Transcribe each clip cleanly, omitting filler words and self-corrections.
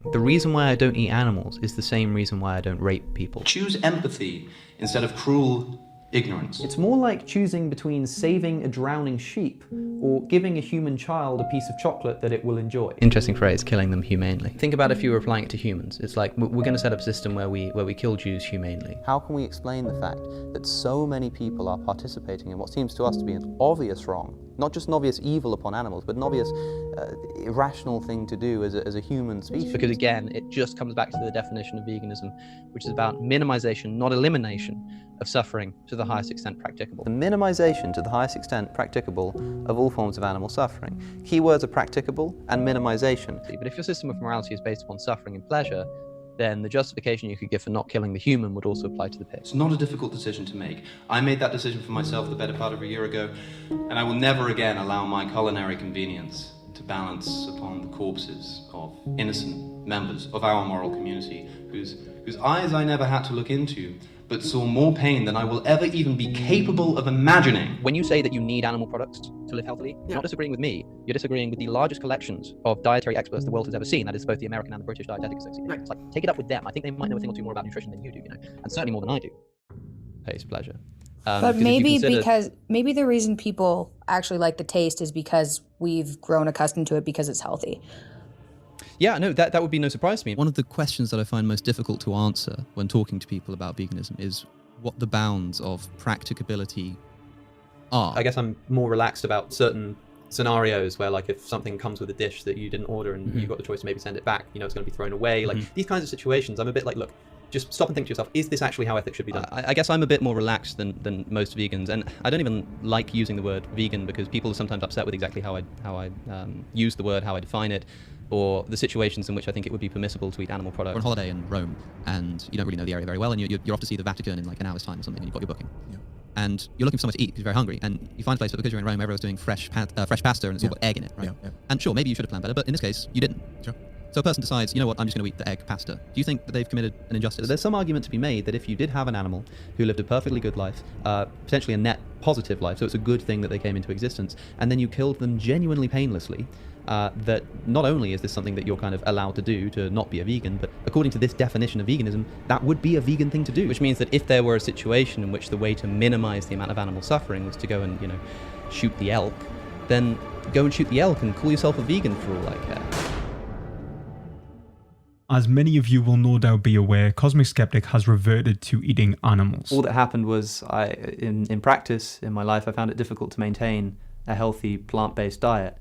The reason why I don't eat animals is the same reason why I don't rape people. Choose empathy instead of cruel ignorance. It's more like choosing between saving a drowning sheep or giving a human child a piece of chocolate that it will enjoy. Interesting phrase, killing them humanely. Think about if you were applying it to humans. It's like, we're going to set up a system where we kill Jews humanely. How can we explain the fact that so many people are participating in what seems to us to be an obvious wrong, not just an obvious evil upon animals, but an obvious irrational thing to do as a human species? Because again, it just comes back to the definition of veganism, which is about minimization, not elimination, of suffering to the highest extent practicable. The minimization to the highest extent practicable of all forms of animal suffering. Keywords are practicable and minimization. But if your system of morality is based upon suffering and pleasure, then the justification you could give for not killing the human would also apply to the pig. It's not a difficult decision to make. I made that decision for myself the better part of a year ago, and I will never again allow my culinary convenience to balance upon the corpses of innocent members of our moral community, whose eyes I never had to look into, but saw more pain than I will ever even be capable of imagining. When you say that you need animal products to live healthily, you're not disagreeing with me, you're disagreeing with the largest collections of dietary experts the world has ever seen. That is both the American and the British Dietetics Association. Right. It's like, take it up with them. I think they might know a thing or two more about nutrition than you do, and certainly more than I do. Taste pleasure. But maybe maybe the reason people actually like the taste is because we've grown accustomed to it because it's healthy. Yeah, no, that would be no surprise to me. One of the questions that I find most difficult to answer when talking to people about veganism is what the bounds of practicability are. I guess I'm more relaxed about certain scenarios where, like, if something comes with a dish that you didn't order and you've got the choice to maybe send it back, it's going to be thrown away. Like, these kinds of situations, I'm a bit like, look, just stop and think to yourself, is this actually how ethics should be done? I guess I'm a bit more relaxed than most vegans, and I don't even like using the word vegan because people are sometimes upset with exactly how I use the word, how I define it, or the situations in which I think it would be permissible to eat animal products. You're on holiday in Rome, and you don't really know the area very well, and you're off to see the Vatican in like an hour's time or something, and you've got your booking. Yeah. And you're looking for somewhere to eat because you're very hungry, and you find a place, but because you're in Rome, everyone's doing fresh pasta, and it's all got egg in it, right? Yeah, yeah. And sure, maybe you should have planned better, but in this case, you didn't. Sure. So a person decides, you know what, I'm just going to eat the egg pasta. Do you think that they've committed an injustice? There's some argument to be made that if you did have an animal who lived a perfectly good life, potentially a net positive life, so it's a good thing that they came into existence, and then you killed them genuinely painlessly, that not only is this something that you're kind of allowed to do to not be a vegan, but according to this definition of veganism, that would be a vegan thing to do. Which means that if there were a situation in which the way to minimize the amount of animal suffering was to go and, shoot the elk, then go and shoot the elk and call yourself a vegan for all I care. As many of you will no doubt be aware, Cosmic Skeptic has reverted to eating animals. All that happened was, in practice, in my life, I found it difficult to maintain a healthy plant-based diet.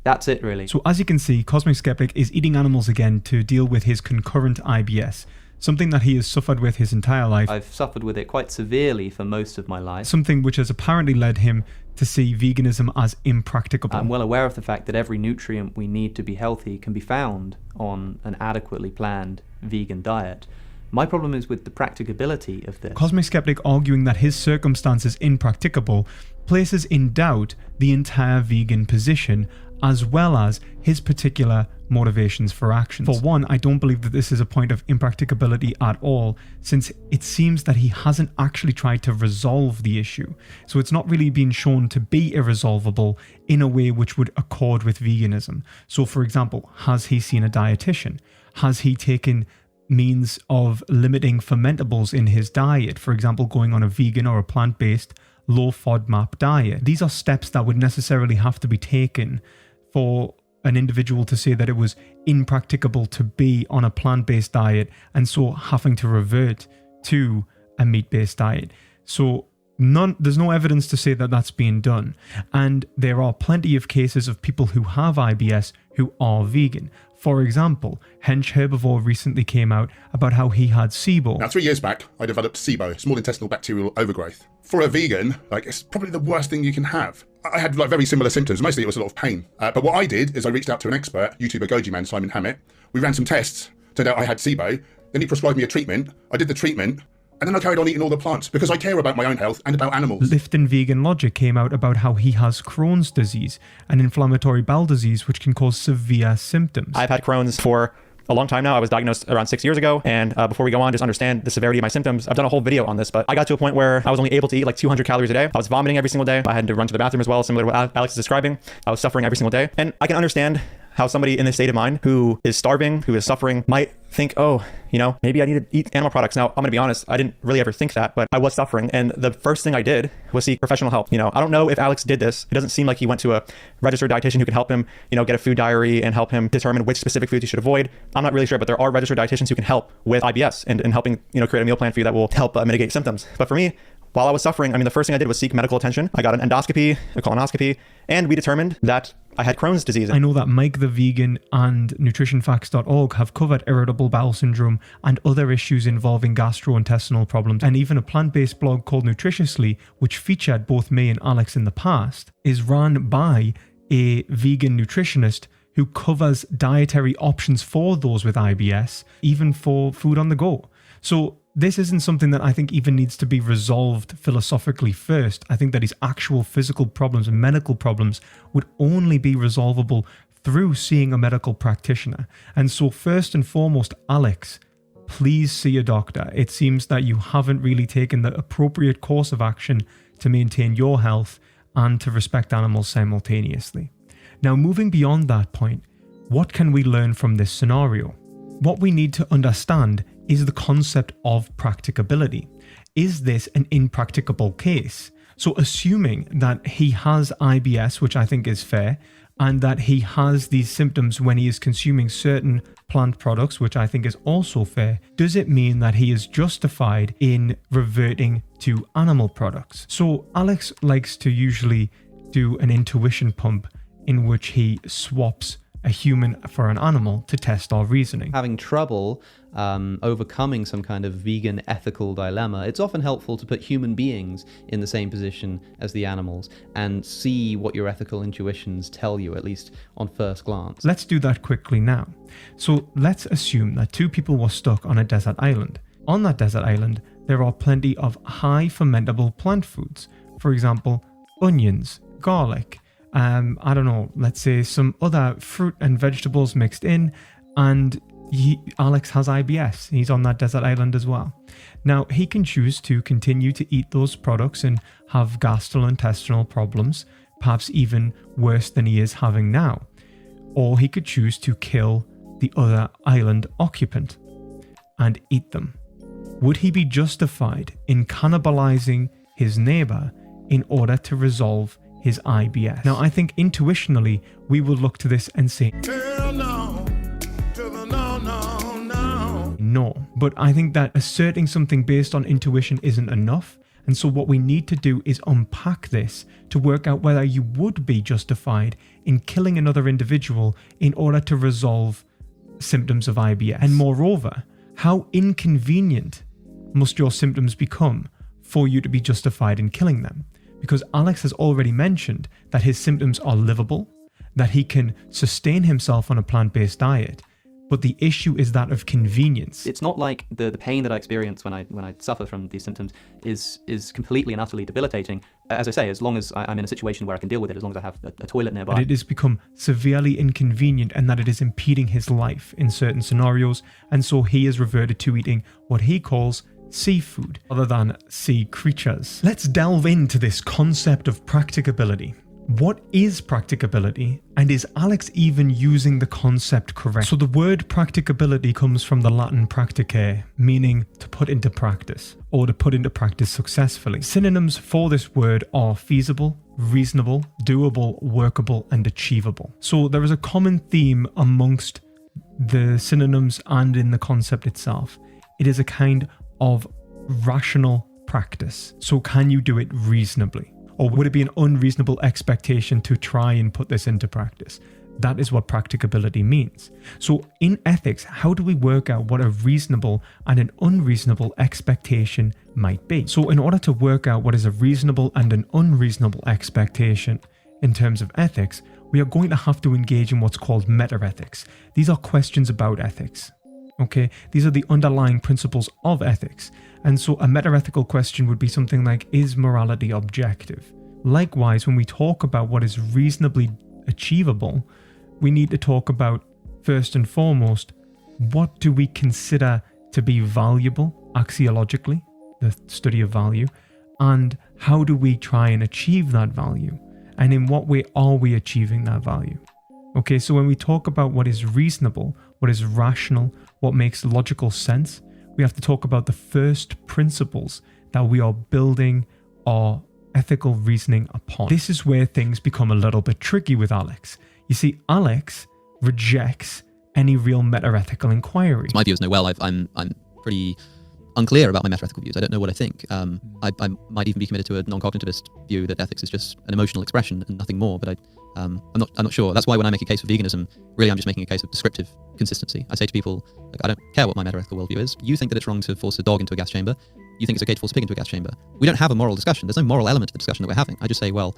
That's it, really. So as you can see, Cosmic Skeptic is eating animals again to deal with his concurrent IBS, something that he has suffered with his entire life. I've suffered with it quite severely for most of my life. Something which has apparently led him to see veganism as impracticable. I'm well aware of the fact that every nutrient we need to be healthy can be found on an adequately planned vegan diet. My problem is with the practicability of this. Cosmic Skeptic arguing that his circumstances impracticable places in doubt the entire vegan position as well as his particular motivations for actions. For one, I don't believe that this is a point of impracticability at all, since it seems that he hasn't actually tried to resolve the issue. So it's not really been shown to be irresolvable in a way which would accord with veganism. So for example, has he seen a dietitian? Has he taken means of limiting fermentables in his diet? For example, going on a vegan or a plant-based low FODMAP diet. These are steps that would necessarily have to be taken for an individual to say that it was impracticable to be on a plant-based diet and so having to revert to a meat-based diet. So there's no evidence to say that that's being done. And there are plenty of cases of people who have IBS who are vegan. For example, Hench Herbivore recently came out about how he had SIBO. Now, 3 years back, I developed SIBO, small intestinal bacterial overgrowth. For a vegan, it's probably the worst thing you can have. I had very similar symptoms. Mostly it was a lot of pain. But what I did is I reached out to an expert, YouTuber Goji Man, Simon Hammett. We ran some tests. Turned out I had SIBO. Then he prescribed me a treatment. I did the treatment. And then I carried on eating all the plants because I care about my own health and about animals. Lifton Vegan Logic came out about how he has Crohn's disease, an inflammatory bowel disease which can cause severe symptoms. I've had Crohn's for a long time now. I was diagnosed around 6 years ago. And before we go on, just understand the severity of my symptoms. I've done a whole video on this, but I got to a point where I was only able to eat like 200 calories a day. I was vomiting every single day. I had to run to the bathroom as well, similar to what Alex is describing. I was suffering every single day. And I can understand how somebody in this state of mind who is starving, who is suffering, might think, oh, you know, maybe I need to eat animal products. Now, I'm gonna be honest, I didn't really ever think that, but I was suffering. And the first thing I did was seek professional help. You know, I don't know if Alex did this. It doesn't seem like he went to a registered dietitian who could help him, you know, get a food diary and help him determine which specific foods he should avoid. I'm not really sure, but there are registered dietitians who can help with IBS and helping, you know, create a meal plan for you that will help mitigate symptoms. But for me, while I was suffering, I mean, the first thing I did was seek medical attention. I got an endoscopy, a colonoscopy, and we determined that I had Crohn's disease. I know that Mike the Vegan and nutritionfacts.org have covered irritable bowel syndrome and other issues involving gastrointestinal problems, and even a plant-based blog called Nutritiously, which featured both me and Alex in the past, is run by a vegan nutritionist who covers dietary options for those with IBS, even for food on the go. So this isn't something that I think even needs to be resolved philosophically first. I think that his actual physical problems and medical problems would only be resolvable through seeing a medical practitioner. And so first and foremost, Alex, please see a doctor. It seems that you haven't really taken the appropriate course of action to maintain your health and to respect animals simultaneously. Now, moving beyond that point, what can we learn from this scenario? What we need to understand is the concept of practicability. Is this an impracticable case? So assuming that he has IBS, which I think is fair, and that he has these symptoms when he is consuming certain plant products, which I think is also fair, does it mean that he is justified in reverting to animal products? So Alex likes to usually do an intuition pump in which he swaps a human for an animal to test our reasoning. Having trouble overcoming some kind of vegan ethical dilemma, it's often helpful to put human beings in the same position as the animals and see what your ethical intuitions tell you, at least on first glance. Let's do that quickly now. So let's assume that two people were stuck on a desert island. On that desert island, there are plenty of high fermentable plant foods. For example, onions, garlic, I don't know, let's say some other fruit and vegetables mixed in, and Alex has IBS. He's on that desert island as well. Now, he can choose to continue to eat those products and have gastrointestinal problems, perhaps even worse than he is having now. Or he could choose to kill the other island occupant and eat them. Would he be justified in cannibalizing his neighbor in order to resolve his IBS? Now, I think intuitionally, we will look to this and say, no. But I think that asserting something based on intuition isn't enough. And so what we need to do is unpack this to work out whether you would be justified in killing another individual in order to resolve symptoms of IBS. And moreover, how inconvenient must your symptoms become for you to be justified in killing them? Because Alex has already mentioned that his symptoms are livable, that he can sustain himself on a plant-based diet, but the issue is that of convenience. It's not like the pain that I experience when I suffer from these symptoms is completely and utterly debilitating. As I say, as long as I'm in a situation where I can deal with it, as long as I have a toilet nearby. But it has become severely inconvenient and that it is impeding his life in certain scenarios, and so he has reverted to eating what he calls seafood other than sea creatures. Let's delve into this concept of practicability. What is practicability, and is Alex even using the concept correct? So the word practicability comes from the Latin practicare, meaning to put into practice, or to put into practice successfully. Synonyms for this word are feasible, reasonable, doable, workable, and achievable. So there is a common theme amongst the synonyms and in the concept itself. It is a kind of rational practice. So can you do it reasonably? Or would it be an unreasonable expectation to try and put this into practice? That is what practicability means. So in ethics, how do we work out what a reasonable and an unreasonable expectation might be? So in order to work out what is a reasonable and an unreasonable expectation in terms of ethics, we are going to have to engage in what's called meta-ethics. These are questions about ethics. Okay, these are the underlying principles of ethics. And so a meta-ethical question would be something like, is morality objective? Likewise, when we talk about what is reasonably achievable, we need to talk about, first and foremost, what do we consider to be valuable axiologically, the study of value, and how do we try and achieve that value? And in what way are we achieving that value? Okay, so when we talk about what is reasonable, what is rational, what makes logical sense, we have to talk about the first principles that we are building our ethical reasoning upon. This is where things become a little bit tricky with Alex. You see, Alex rejects any real meta-ethical inquiry. My view is no, well, I'm pretty unclear about my meta-ethical views. I don't know what I think. I might even be committed to a non-cognitivist view that ethics is just an emotional expression and nothing more, but I'm not sure. That's why when I make a case for veganism, really I'm just making a case of descriptive consistency. I say to people, like, I don't care what my meta-ethical worldview is. You think that it's wrong to force a dog into a gas chamber. You think it's okay to force a pig into a gas chamber. We don't have a moral discussion. There's no moral element to the discussion that we're having. I just say, well,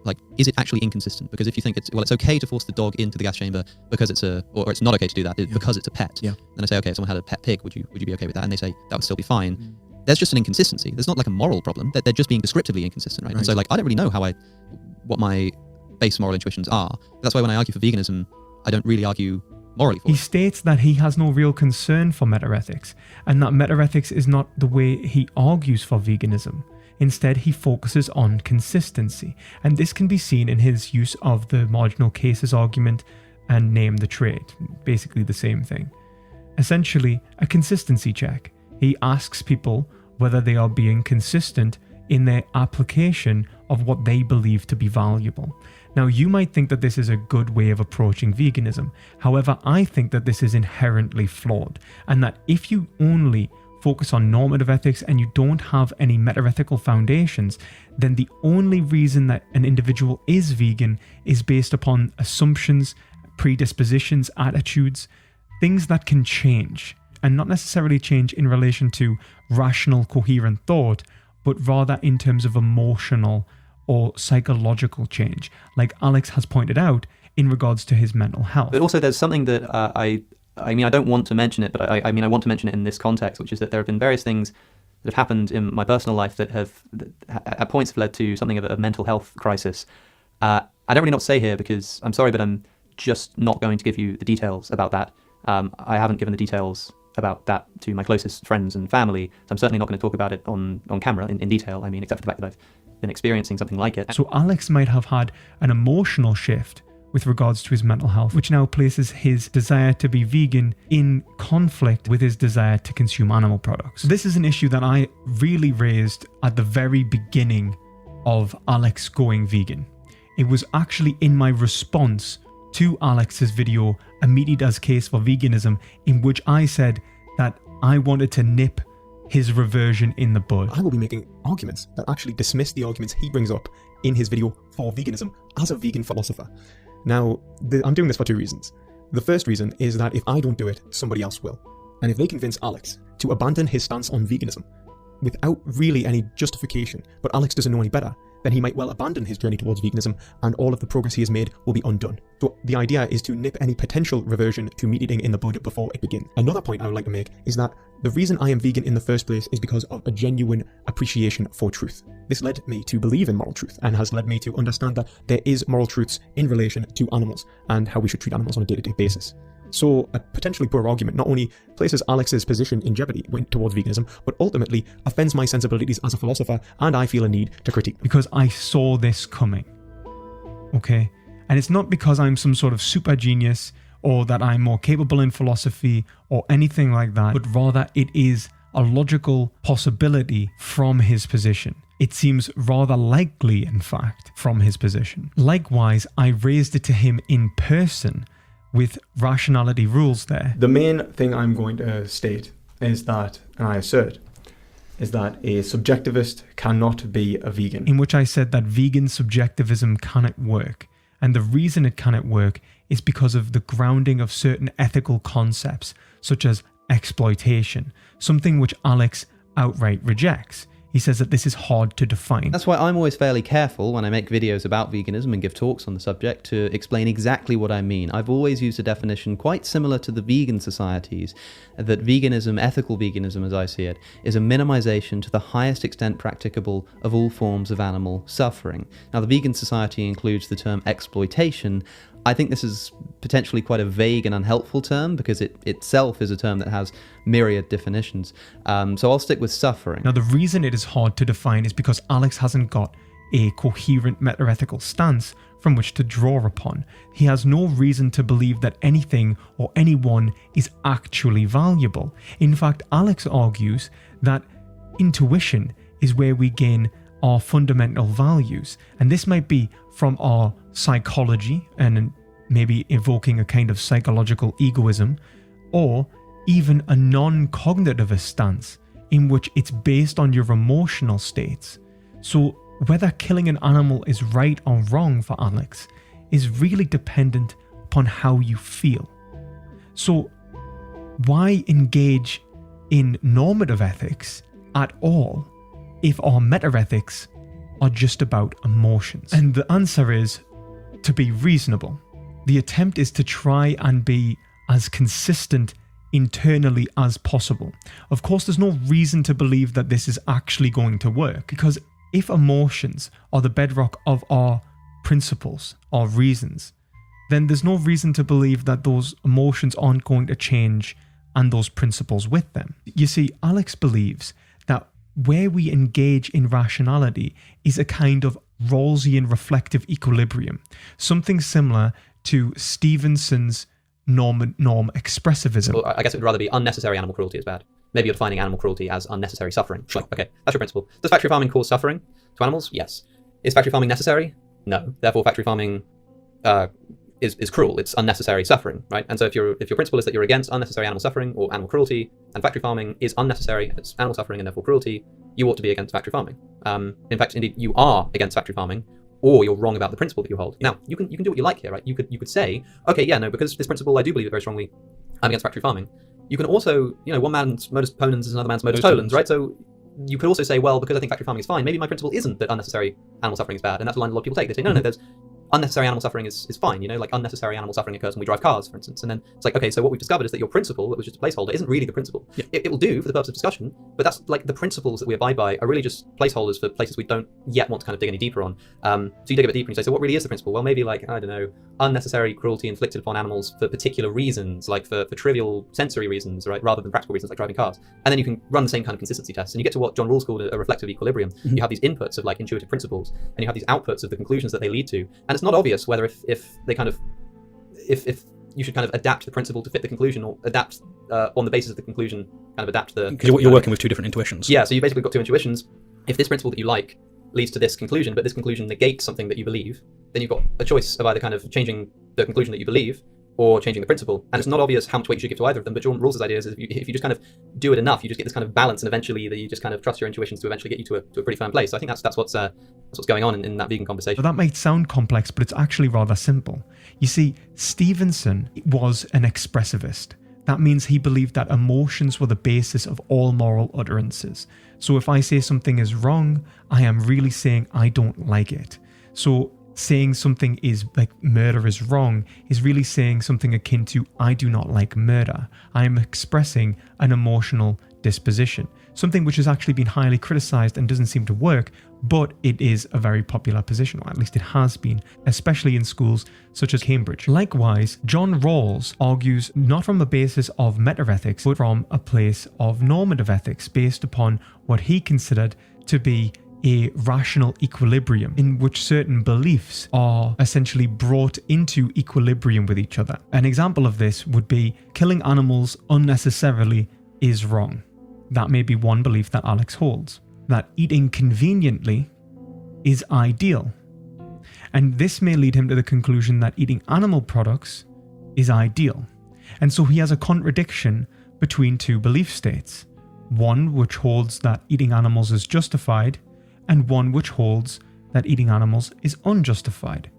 like, is it actually inconsistent? Because if you think it's okay to force the dog into the gas chamber because it's it's not okay to do that because it's a pet. Yeah. Then I say, okay, if someone had a pet pig, would you be okay with that? And they say that would still be fine. There's just an inconsistency. There's not like a moral problem. They're just being descriptively inconsistent, right? And so, like, I don't really know what my base moral intuitions are. That's why when I argue for veganism, I don't really argue morally for it. He states that he has no real concern for meta-ethics, and that meta-ethics is not the way he argues for veganism. Instead, he focuses on consistency, and this can be seen in his use of the marginal cases argument and name the trait, basically the same thing. Essentially, a consistency check. He asks people whether they are being consistent in their application of what they believe to be valuable. Now, you might think that this is a good way of approaching veganism. However, I think that this is inherently flawed, and that if you only focus on normative ethics and you don't have any meta-ethical foundations, then the only reason that an individual is vegan is based upon assumptions, predispositions, attitudes, things that can change, and not necessarily change in relation to rational, coherent thought, but rather in terms of emotional or psychological change, like Alex has pointed out in regards to his mental health. But also there's something that I mean, I don't want to mention it, but I want to mention it in this context, which is that there have been various things that have happened in my personal life that at points have led to something of a mental health crisis. I don't really know what to say here because I'm sorry, but I'm just not going to give you the details about that. I haven't given the details about that to my closest friends and family, so I'm certainly not going to talk about it on camera in detail. I mean, except for the fact that I've been experiencing something like it. So Alex might have had an emotional shift with regards to his mental health, which now places his desire to be vegan in conflict with his desire to consume animal products. This is an issue that I really raised at the very beginning of Alex going vegan. It was actually in my response to Alex's video, A Meat Eater's Case for Veganism, in which I said that I wanted to nip his reversion in the bud. I will be making arguments that actually dismiss the arguments he brings up in his video for veganism as a vegan philosopher. Now, I'm doing this for two reasons. The first reason is that if I don't do it, somebody else will. And if they convince Alex to abandon his stance on veganism without really any justification, but Alex doesn't know any better, then he might well abandon his journey towards veganism and all of the progress he has made will be undone. So the idea is to nip any potential reversion to meat eating in the bud before it begins. Another point I would like to make is that the reason I am vegan in the first place is because of a genuine appreciation for truth. This led me to believe in moral truth and has led me to understand that there is moral truths in relation to animals and how we should treat animals on a day-to-day basis. So a potentially poor argument not only places Alex's position in jeopardy towards veganism, but ultimately offends my sensibilities as a philosopher, and I feel a need to critique them. Because I saw this coming, okay? And it's not because I'm some sort of super genius or that I'm more capable in philosophy or anything like that, but rather it is a logical possibility from his position. It seems rather likely, in fact, from his position. Likewise, I raised it to him in person with rationality rules there. The main thing I'm going to state is that, and I assert, is that a subjectivist cannot be a vegan. In which I said that vegan subjectivism cannot work. And the reason it cannot work is because of the grounding of certain ethical concepts, such as exploitation, something which Alex outright rejects. He says that this is hard to define. That's why I'm always fairly careful when I make videos about veganism and give talks on the subject to explain exactly what I mean. I've always used a definition quite similar to the vegan societies, that veganism, ethical veganism as I see it, is a minimization to the highest extent practicable of all forms of animal suffering. Now, the vegan society includes the term exploitation. I think this is potentially quite a vague and unhelpful term because it itself is a term that has myriad definitions. So I'll stick with suffering. Now, the reason it is hard to define is because Alex hasn't got a coherent meta-ethical stance from which to draw upon. He has no reason to believe that anything or anyone is actually valuable. In fact, Alex argues that intuition is where we gain our fundamental values. And this might be from our psychology and maybe evoking a kind of psychological egoism, or even a non-cognitivist stance in which it's based on your emotional states. So whether killing an animal is right or wrong for Alex is really dependent upon how you feel. So why engage in normative ethics at all if our metaethics are just about emotions? And the answer is to be reasonable. The attempt is to try and be as consistent internally as possible. Of course, there's no reason to believe that this is actually going to work, because if emotions are the bedrock of our principles or reasons, then there's no reason to believe that those emotions aren't going to change and those principles with them. You see, Alex believes that where we engage in rationality is a kind of Rawlsian reflective equilibrium, something similar to Stevenson's norm expressivism. Well, I guess it would rather be unnecessary animal cruelty is bad. Maybe you're defining animal cruelty as unnecessary suffering. Sure. Okay, that's your principle. Does factory farming cause suffering to animals? Yes. Is factory farming necessary? No. Therefore, factory farming is cruel. It's unnecessary suffering, right? And so if your principle is that you're against unnecessary animal suffering or animal cruelty, and factory farming is unnecessary, it's animal suffering and therefore cruelty, you ought to be against factory farming. In fact, indeed, you are against factory farming, or you're wrong about the principle that you hold. Now, you can do what you like here, right? You could say, okay, yeah, no, because this principle I do believe it very strongly, I'm against factory farming. You can also, one man's modus ponens is another man's modus tollens, right? So you could also say, well, because I think factory farming is fine, maybe my principle isn't that unnecessary animal suffering is bad, and that's a line a lot of people take. They say, no, there's unnecessary animal suffering is fine, like unnecessary animal suffering occurs when we drive cars, for instance. And then it's like, okay, so what we've discovered is that your principle, that was just a placeholder, isn't really the principle. Yeah. It will do for the purpose of discussion, but that's like the principles that we abide by are really just placeholders for places we don't yet want to kind of dig any deeper on. So you dig a bit deeper and you say, so what really is the principle? Well, maybe like, I don't know, unnecessary cruelty inflicted upon animals for particular reasons, like for trivial sensory reasons, right, rather than practical reasons like driving cars. And then you can run the same kind of consistency test, and you get to what John Rawls called a reflective equilibrium. Mm-hmm. You have these inputs of like intuitive principles, and you have these outputs of the conclusions that they lead to. And it's not obvious whether if they kind of if you should kind of adapt the principle to fit the conclusion, or adapt on the basis of the conclusion, kind of adapt the... Because you're working with two different intuitions. Yeah, so you've basically got two intuitions. If this principle that you like leads to this conclusion, but this conclusion negates something that you believe, then you've got a choice of either kind of changing the conclusion that you believe or changing the principle. And it's not obvious how much weight you should give to either of them, but John Rawls' idea is if you just kind of do it enough, you just get this kind of balance, and eventually that you just kind of trust your intuitions to eventually get you to a pretty firm place. So I think that's what's going on in that vegan conversation. So that might sound complex, but it's actually rather simple. You see, Stevenson was an expressivist. That means he believed that emotions were the basis of all moral utterances. So if I say something is wrong, I am really saying I don't like it. So saying something is like murder is wrong is really saying something akin to I do not like murder. I am expressing an emotional disposition, something which has actually been highly criticized and doesn't seem to work, but it is a very popular position, or at least it has been, especially in schools such as Cambridge. Likewise, John Rawls argues not from a basis of metaethics, but from a place of normative ethics based upon what he considered to be a rational equilibrium in which certain beliefs are essentially brought into equilibrium with each other. An example of this would be killing animals unnecessarily is wrong. That may be one belief that Alex holds. That eating conveniently is ideal. And this may lead him to the conclusion that eating animal products is ideal. And so he has a contradiction between two belief states. One which holds that eating animals is justified, and one which holds that eating animals is unjustified.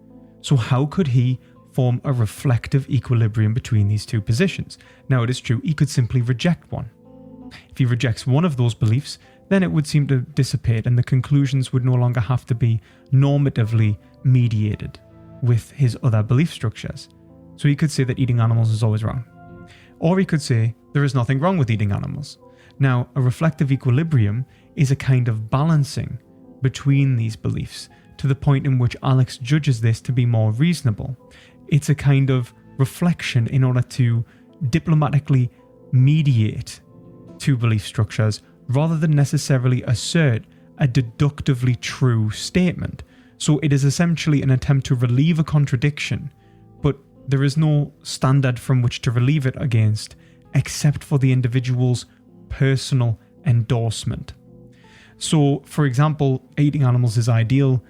So how could he form a reflective equilibrium between these two positions? Now, it is true, he could simply reject one. If he rejects one of those beliefs, then it would seem to dissipate, and the conclusions would no longer have to be normatively mediated with his other belief structures. So he could say that eating animals is always wrong. Or he could say there is nothing wrong with eating animals. Now, a reflective equilibrium is a kind of balancing between these beliefs to the point in which Alex judges this to be more reasonable. It's a kind of reflection in order to diplomatically mediate two belief structures rather than necessarily assert a deductively true statement. So it is essentially an attempt to relieve a contradiction, but there is no standard from which to relieve it against, except for the individual's personal endorsement. So, for example, eating animals is ideal,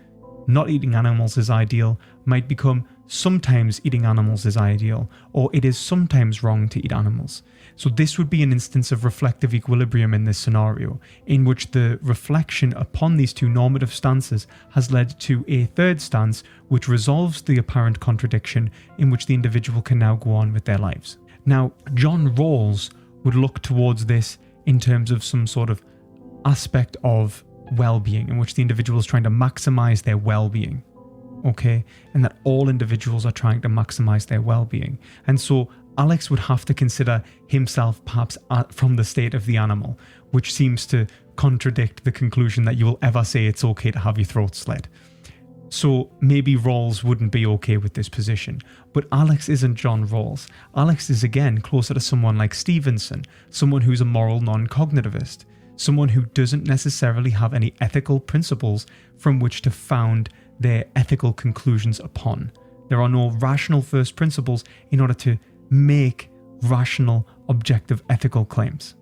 not eating animals is ideal, might become sometimes eating animals is ideal, or it is sometimes wrong to eat animals. So this would be an instance of reflective equilibrium in this scenario, in which the reflection upon these two normative stances has led to a third stance which resolves the apparent contradiction, in which the individual can now go on with their lives. Now, John Rawls would look towards this in terms of some sort of aspect of well-being, in which the individual is trying to maximize their well-being. Okay, and that all individuals are trying to maximize their well-being. And so Alex would have to consider himself perhaps from the state of the animal, which seems to contradict the conclusion that you will ever say it's okay to have your throat slit. So maybe Rawls wouldn't be okay with this position. But Alex isn't John Rawls. Alex is again closer to someone like Stevenson, someone who's a moral non-cognitivist, someone who doesn't necessarily have any ethical principles from which to found their ethical conclusions upon. There are no rational first principles in order to make rational, objective ethical claims.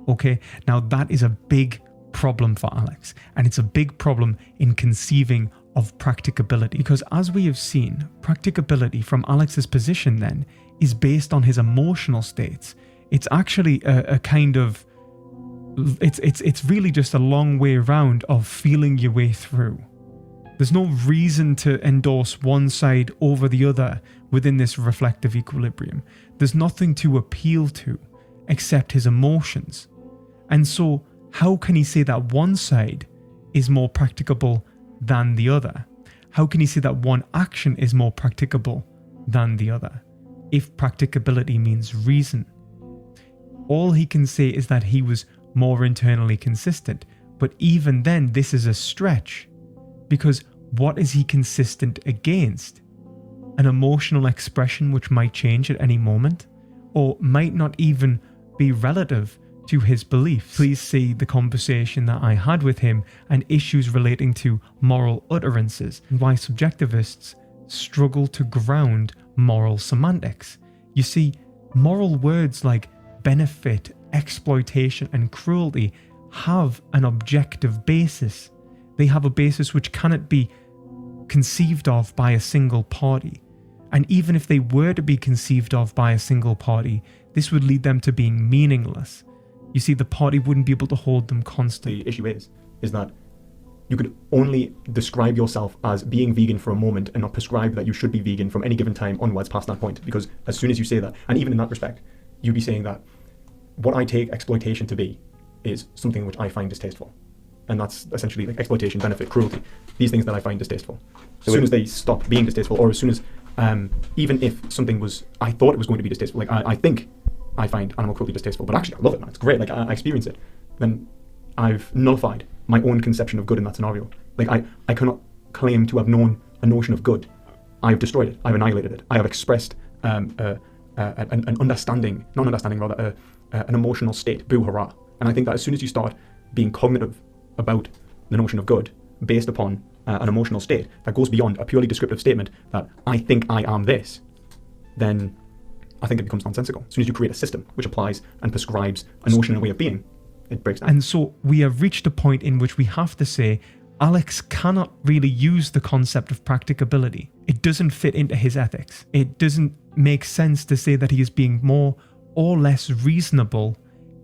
Okay, now that is a big problem for Alex, and it's a big problem in conceiving of practicability, because as we have seen, practicability from Alex's position then is based on his emotional states. It's actually a kind of, it's really just a long way around of feeling your way through. There's no reason to endorse one side over the other within this reflective equilibrium. There's nothing to appeal to except his emotions. And so how can he say that one side is more practicable than the other? How can he say that one action is more practicable than the other, if practicability means reason? All he can say is that he was more internally consistent, but even then this is a stretch, because what is he consistent against? An emotional expression which might change at any moment, or might not even be relative to his beliefs. Please see the conversation that I had with him and issues relating to moral utterances, and why subjectivists struggle to ground moral semantics. You see, moral words like benefit, exploitation, and cruelty have an objective basis. They have a basis which cannot be conceived of by a single party. And even if they were to be conceived of by a single party, this would lead them to being meaningless. You see, the party wouldn't be able to hold them constant. The issue is that you could only describe yourself as being vegan for a moment and not prescribe that you should be vegan from any given time onwards past that point. Because as soon as you say that, and even in that respect, you'd be saying that what I take exploitation to be is something which I find distasteful. And that's essentially like exploitation, benefit, cruelty, these things that I find distasteful. As soon as they stop being distasteful, or as soon as, even if something was, I thought it was going to be distasteful, like I think I find animal cruelty distasteful, but actually I love it, man, it's great, like I experience it, then I've nullified my own conception of good in that scenario. Like I cannot claim to have known a notion of good. I have destroyed it, I've annihilated it, I have expressed an understanding, not understanding rather, an emotional state, boo hurrah. And I think that as soon as you start being cognitive about the notion of good based upon an emotional state that goes beyond a purely descriptive statement that I think I am this, then I think it becomes nonsensical. As soon as you create a system which applies and prescribes a notion and a way of being, it breaks down. And so we have reached a point in which we have to say Alex cannot really use the concept of practicability. It doesn't fit into his ethics. It doesn't make sense to say that he is being more or less reasonable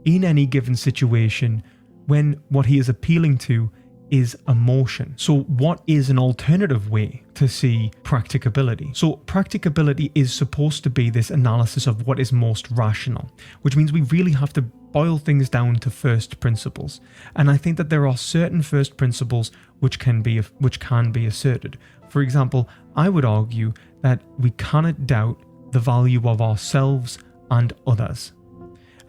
in any given situation when what he is appealing to is emotion. So what is an alternative way to see practicability? So practicability is supposed to be this analysis of what is most rational, which means we really have to boil things down to first principles. And I think that there are certain first principles which can be asserted. For example, I would argue that we cannot doubt the value of ourselves and others.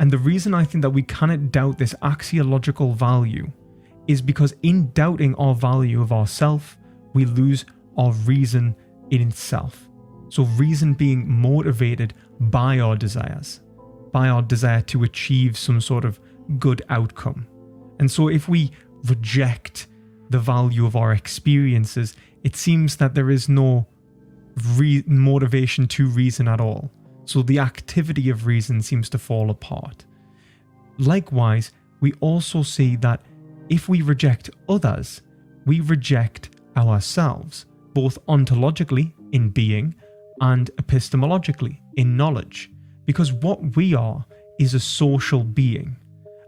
And the reason I think that we cannot doubt this axiological value is because in doubting our value of ourself, we lose our reason in itself. So reason being motivated by our desires, by our desire to achieve some sort of good outcome. And so if we reject the value of our experiences it seems that there is no motivation to reason at all. So the activity of reason seems to fall apart. Likewise, we also see that if we reject others, we reject ourselves, both ontologically in being and epistemologically in knowledge, because what we are is a social being.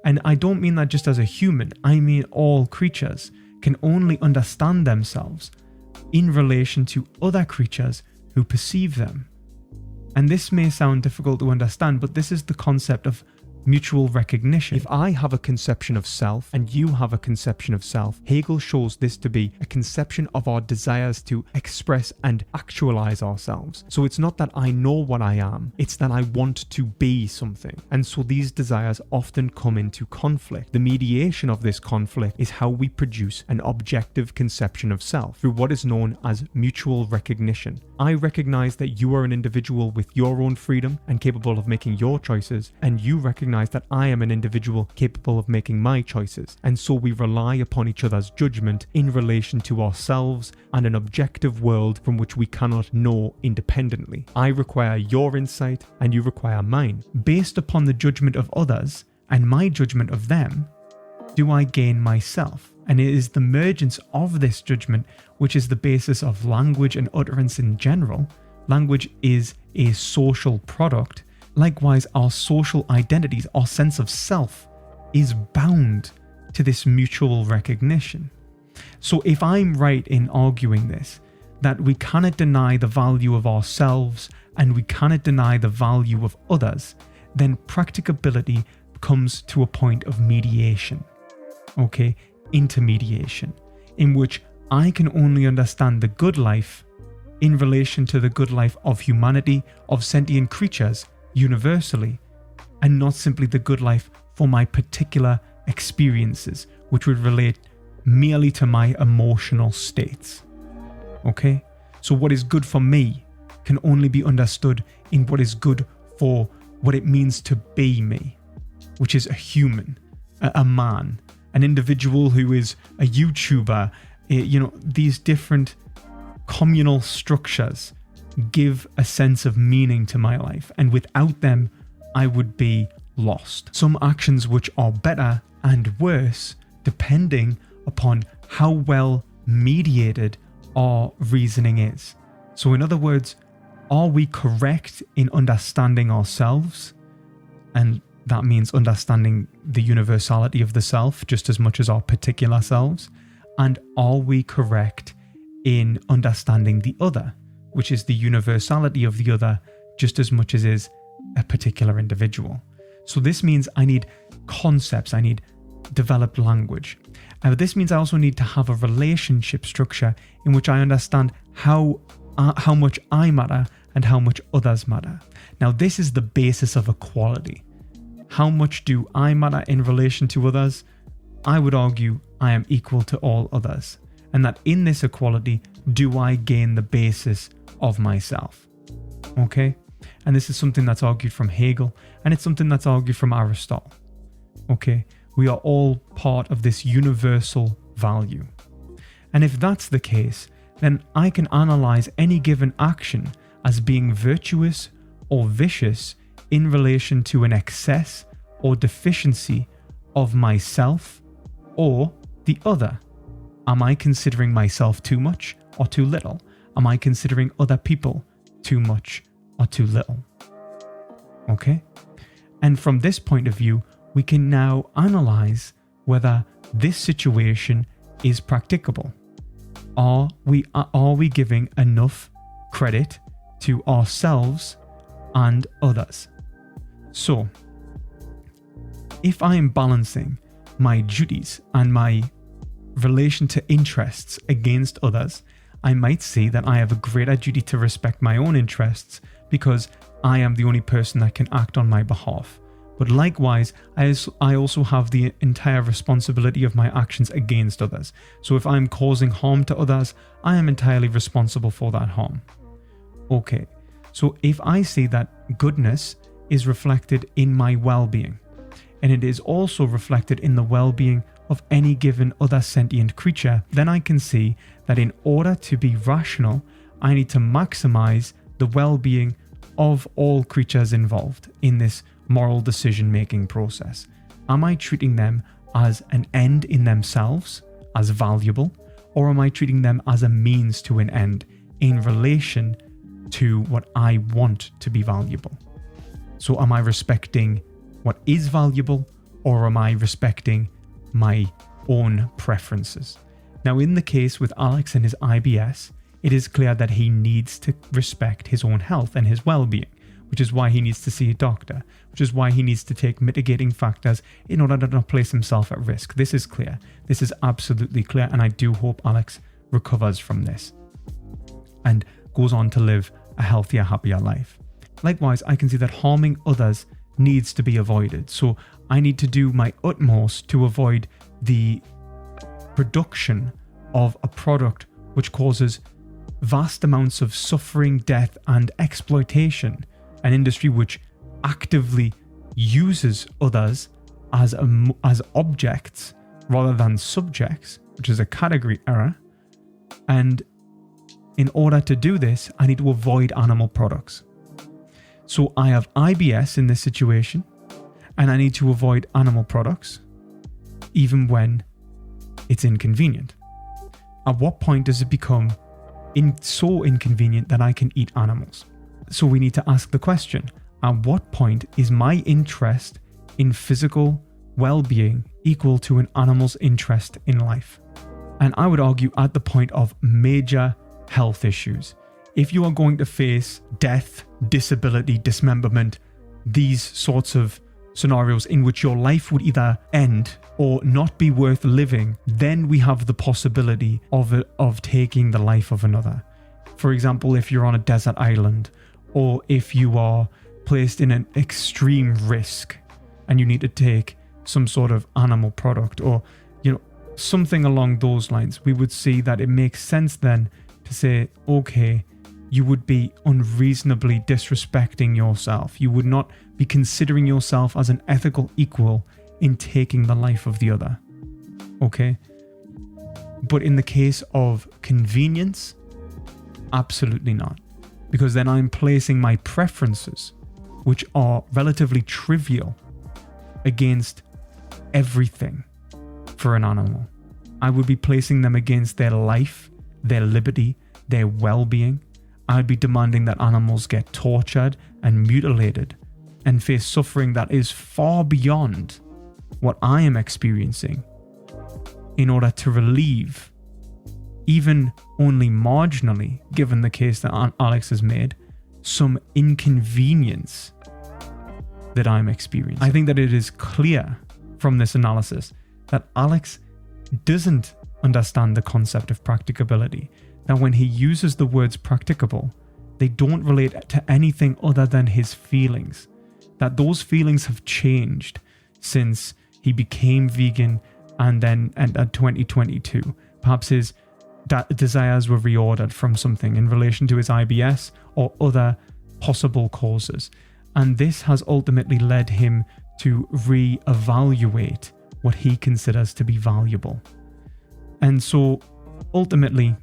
And I don't mean that just as a human, I mean all creatures can only understand themselves in relation to other creatures who perceive them. And this may sound difficult to understand, but this is the concept of mutual recognition. If I have a conception of self and you have a conception of self, Hegel shows this to be a conception of our desires to express and actualize ourselves. So it's not that I know what I am, it's that I want to be something. And so these desires often come into conflict. The mediation of this conflict is how we produce an objective conception of self through what is known as mutual recognition. I recognize that you are an individual with your own freedom and capable of making your choices, and you recognize that I am an individual capable of making my choices, and so we rely upon each other's judgment in relation to ourselves and an objective world from which we cannot know independently. I require your insight and you require mine. Based upon the judgment of others and my judgment of them, do I gain myself? And it is the emergence of this judgment which is the basis of language and utterance in general. Language is a social product. Likewise, our social identities, our sense of self, is bound to this mutual recognition. So if I'm right in arguing this, that we cannot deny the value of ourselves and we cannot deny the value of others, then practicability comes to a point of mediation, okay, intermediation, in which I can only understand the good life in relation to the good life of humanity, of sentient creatures, universally, and not simply the good life for my particular experiences, which would relate merely to my emotional states. Okay? So what is good for me can only be understood in what is good for what it means to be me, which is a human, a man, an individual who is a YouTuber. These different communal structures give a sense of meaning to my life, and without them I would be lost. Some actions which are better and worse depending upon how well mediated our reasoning is. So in other words, are we correct in understanding ourselves? And that means understanding the universality of the self just as much as our particular selves. And are we correct in understanding the other, which is the universality of the other just as much as is a particular individual? So this means I need concepts, I need developed language. And this means I also need to have a relationship structure in which I understand how much I matter and how much others matter. Now this is the basis of equality. How much do I matter in relation to others? I would argue I am equal to all others. And that in this equality, do I gain the basis of myself? Okay? And this is something that's argued from Hegel, and it's something that's argued from Aristotle. Okay? We are all part of this universal value. And if that's the case, then I can analyze any given action as being virtuous or vicious in relation to an excess or deficiency of myself or the other. Am I considering myself too much or too little? Am I considering other people too much or too little? Okay? And from this point of view, we can now analyze whether this situation is practicable. Are we giving enough credit to ourselves and others? So, if I am balancing my duties and my relation to interests against others, I might see that I have a greater duty to respect my own interests because I am the only person that can act on my behalf. But likewise, I also have the entire responsibility of my actions against others. So if I'm causing harm to others, I am entirely responsible for that harm. Okay, so if I see that goodness is reflected in my well-being, and it is also reflected in the well-being of any given other sentient creature, then I can see that in order to be rational, I need to maximize the well-being of all creatures involved in this moral decision-making process. Am I treating them as an end in themselves, as valuable, or am I treating them as a means to an end in relation to what I want to be valuable? So am I respecting what is valuable, or am I respecting my own preferences? Now, in the case with Alex and his IBS, it is clear that he needs to respect his own health and his well-being, which is why he needs to see a doctor, which is why he needs to take mitigating factors in order to not place himself at risk. This is clear. This is absolutely clear, and I do hope Alex recovers from this and goes on to live a healthier, happier life. Likewise, I can see that harming others needs to be avoided. So I need to do my utmost to avoid the production of a product which causes vast amounts of suffering, death, and exploitation. An industry which actively uses others as objects rather than subjects, which is a category error. And in order to do this, I need to avoid animal products. So I have IBS in this situation, and I need to avoid animal products, even when it's inconvenient. At what point does it become so inconvenient that I can eat animals? So we need to ask the question, at what point is my interest in physical well-being equal to an animal's interest in life? And I would argue at the point of major health issues. If you are going to face death, disability, dismemberment, these sorts of scenarios in which your life would either end or not be worth living, then we have the possibility of taking the life of another. For example, if you're on a desert island, or if you are placed in an extreme risk and you need to take some sort of animal product, or something along those lines, we would see that it makes sense then to say, okay, you would be unreasonably disrespecting yourself. You would not be considering yourself as an ethical equal in taking the life of the other. Okay? But in the case of convenience, absolutely not. Because then I'm placing my preferences, which are relatively trivial, against everything for an animal. I would be placing them against their life, their liberty, their well-being. I'd be demanding that animals get tortured and mutilated and face suffering that is far beyond what I am experiencing in order to relieve, even only marginally, given the case that Alex has made, some inconvenience that I'm experiencing. I think that it is clear from this analysis that Alex doesn't understand the concept of practicability. That when he uses the words practicable, they don't relate to anything other than his feelings. That those feelings have changed since he became vegan and then at 2022. Perhaps his desires were reordered from something in relation to his IBS or other possible causes. And this has ultimately led him to re-evaluate what he considers to be valuable. And so ultimately,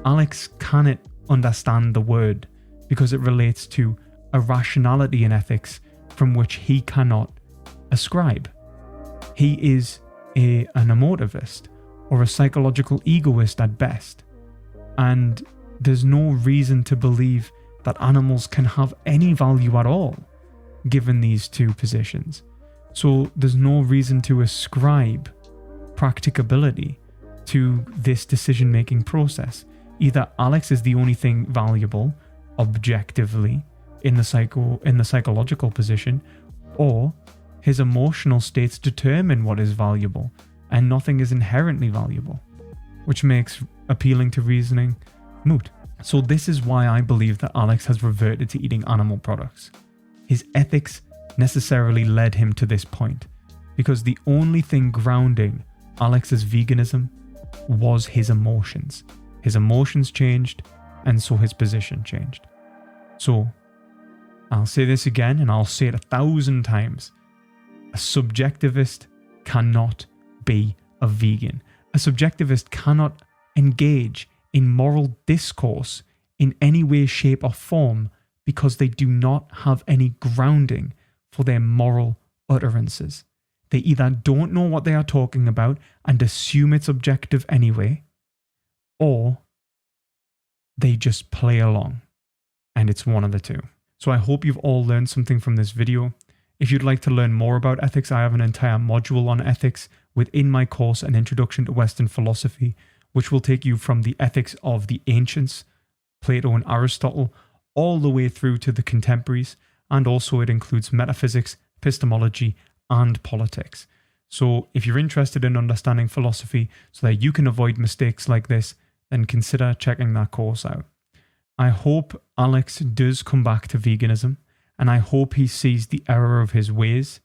Alex cannot understand the word because it relates to a rationality in ethics from which he cannot ascribe. He is an emotivist or a psychological egoist at best. And there's no reason to believe that animals can have any value at all, given these two positions. So there's no reason to ascribe practicability to this decision-making process. Either Alex is the only thing valuable objectively in the psychological position, or his emotional states determine what is valuable, and nothing is inherently valuable, which makes appealing to reasoning moot. So this is why I believe that Alex has reverted to eating animal products. His ethics necessarily led him to this point, because the only thing grounding Alex's veganism was his emotions. His emotions changed, and so his position changed. So, I'll say this again, and I'll say it 1,000 times. A subjectivist cannot be a vegan. A subjectivist cannot engage in moral discourse in any way, shape, or form because they do not have any grounding for their moral utterances. They either don't know what they are talking about and assume it's objective anyway, or they just play along, and it's one of the two. So I hope you've all learned something from this video. If you'd like to learn more about ethics, I have an entire module on ethics within my course, An Introduction to Western Philosophy, which will take you from the ethics of the ancients, Plato and Aristotle, all the way through to the contemporaries, and also it includes metaphysics, epistemology, and politics. So if you're interested in understanding philosophy so that you can avoid mistakes like this, then consider checking that course out. I hope Alex does come back to veganism, and I hope he sees the error of his ways,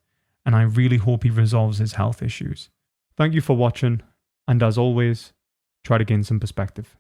and I really hope he resolves his health issues. Thank you for watching, and as always, try to gain some perspective.